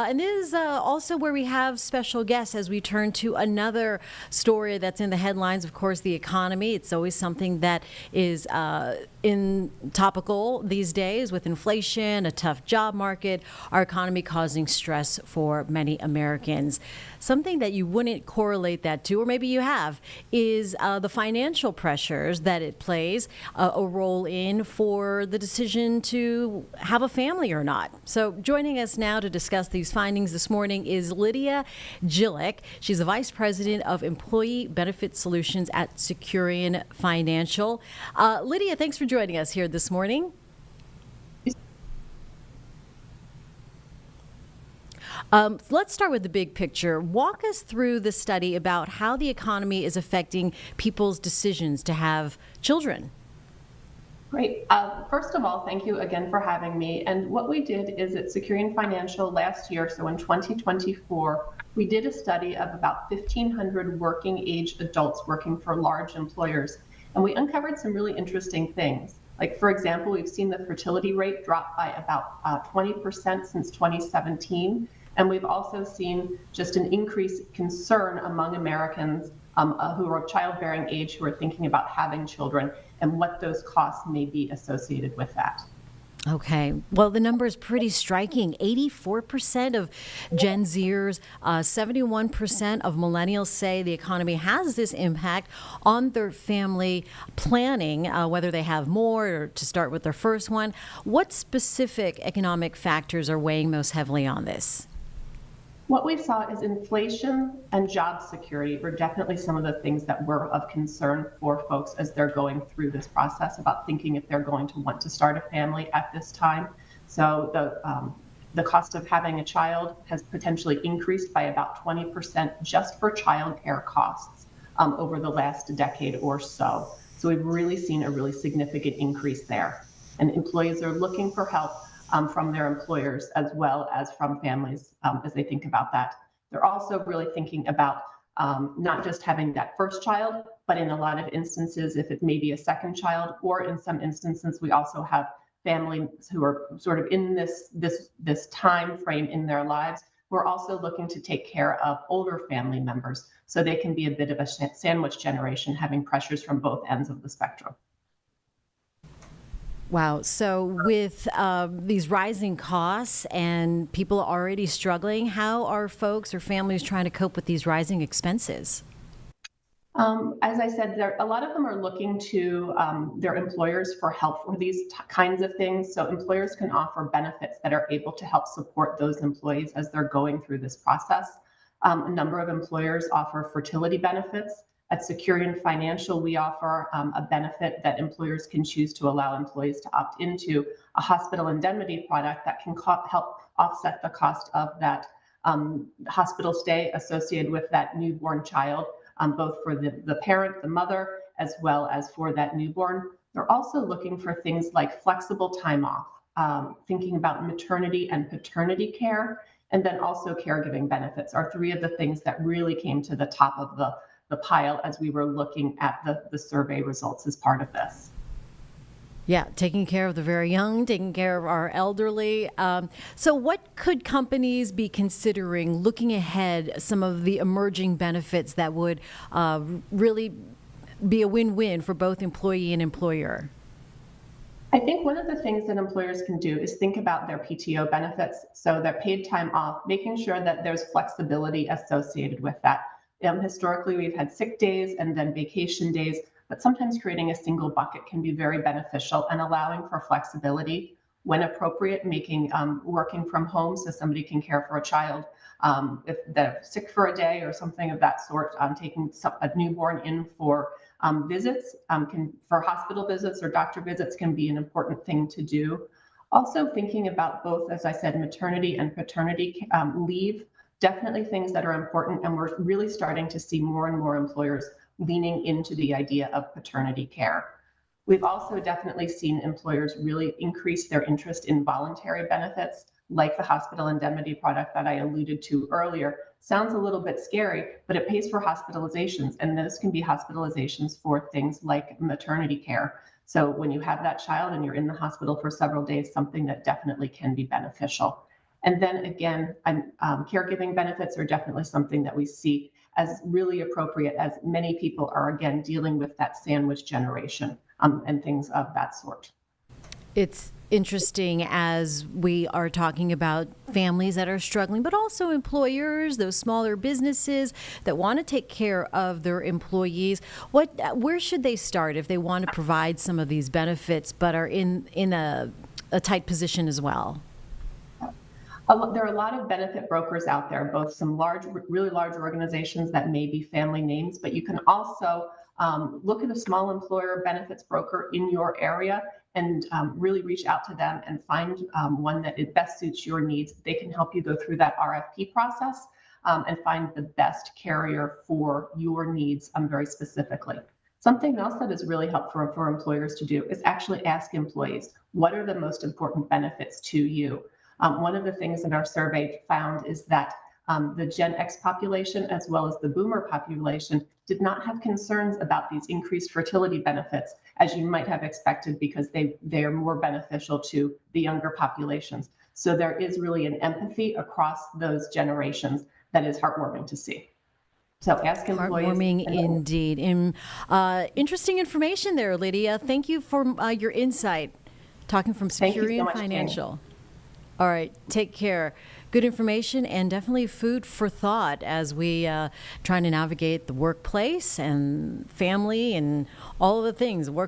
And this is also where we have special guests as we turn to another story that's in the headlines. Of course, the economy. It's always something that is in topical these days with inflation, a tough job market, our economy causing stress for many Americans. Something that you wouldn't correlate that to, or maybe you have, is the financial pressures that it plays a role in for the decision to have a family or not. So joining us now to discuss these findings this morning is Lydia Jilek. She's the Vice President of Employee Benefit Solutions at Securian Financial. Lydia, thanks for joining us here this morning. Let's start with the big picture. Walk us through the study about how the economy is affecting people's decisions to have children. Great. First of all, thank you again for having me. And what we did is at Securian Financial last year, so in 2024, we did a study of about 1,500 working age adults working for large employers. And we uncovered some really interesting things. Like, for example, we've seen the fertility rate drop by about 20% since 2017. And we've also seen just an increased concern among Americans who are of childbearing age, who are thinking about having children, and what those costs may be associated with that. Okay. Well, the number is pretty striking. 84% of Gen Zers, 71% of millennials say the economy has this impact on their family planning, whether they have more or to start with their first one. What specific economic factors are weighing most heavily on this? What we saw is inflation and job security were definitely some of the things that were of concern for folks as they're going through this process about thinking if they're going to want to start a family at this time. So the cost of having a child has potentially increased by about 20% just for childcare costs over the last decade or so. So we've really seen a really significant increase there. And employees are looking for help from their employers as well as from families as they think about that. They're also really thinking about not just having that first child, but in a lot of instances, if it may be a second child, or in some instances, we also have families who are sort of in this time frame in their lives. We're also looking to take care of older family members, so they can be a bit of a sandwich generation, having pressures from both ends of the spectrum. Wow. So with these rising costs and people already struggling, how are folks or families trying to cope with these rising expenses? As I said, a lot of them are looking to their employers for help for these kinds of things. So employers can offer benefits that are able to help support those employees as they're going through this process. A number of employers offer fertility benefits. At Securian Financial, we offer a benefit that employers can choose to allow employees to opt into, a hospital indemnity product that can help offset the cost of that hospital stay associated with that newborn child, both for the parent, the mother, as well as for that newborn. They're also looking for things like flexible time off, thinking about maternity and paternity care, and then also caregiving benefits are three of the things that really came to the top of the pile as we were looking at the survey results as part of this. Yeah, taking care of the very young, taking care of our elderly. So what could companies be considering looking ahead, some of the emerging benefits that would really be a win-win for both employee and employer? I think one of the things that employers can do is think about their PTO benefits, so their paid time off, making sure that there's flexibility associated with that. Historically, we've had sick days and then vacation days, but sometimes creating a single bucket can be very beneficial and allowing for flexibility when appropriate, making working from home so somebody can care for a child if they're sick for a day or something of that sort, taking a newborn in for visits, for hospital visits or doctor visits can be an important thing to do. Also thinking about both, as I said, maternity and paternity leave, definitely things that are important, and we're really starting to see more and more employers leaning into the idea of paternity care. We've also definitely seen employers really increase their interest in voluntary benefits, like the hospital indemnity product that I alluded to earlier. Sounds a little bit scary, but it pays for hospitalizations, and those can be hospitalizations for things like maternity care. So when you have that child and you're in the hospital for several days, something that definitely can be beneficial. And then again, caregiving benefits are definitely something that we see as really appropriate, as many people are again dealing with that sandwich generation and things of that sort. It's interesting as we are talking about families that are struggling, but also employers, those smaller businesses that want to take care of their employees. Where should they start if they want to provide some of these benefits, but are in a tight position as well? There are a lot of benefit brokers out there, both some really large organizations that may be family names, but you can also look at a small employer benefits broker in your area and really reach out to them and find one that it best suits your needs. They can help you go through that RFP process and find the best carrier for your needs very specifically. Something else that is really helpful for employers to do is actually ask employees, what are the most important benefits to you? One of the things that our survey found is that the Gen X population, as well as the Boomer population, did not have concerns about these increased fertility benefits, as you might have expected, because they are more beneficial to the younger populations. So there is really an empathy across those generations that is heartwarming to see. So ask employees. Heartwarming indeed. Interesting information there, Lydia. Thank you for your insight, talking from Securian Financial. Jane. All right, take care. Good information and definitely food for thought as we trying to navigate the workplace and family and all of the things. Work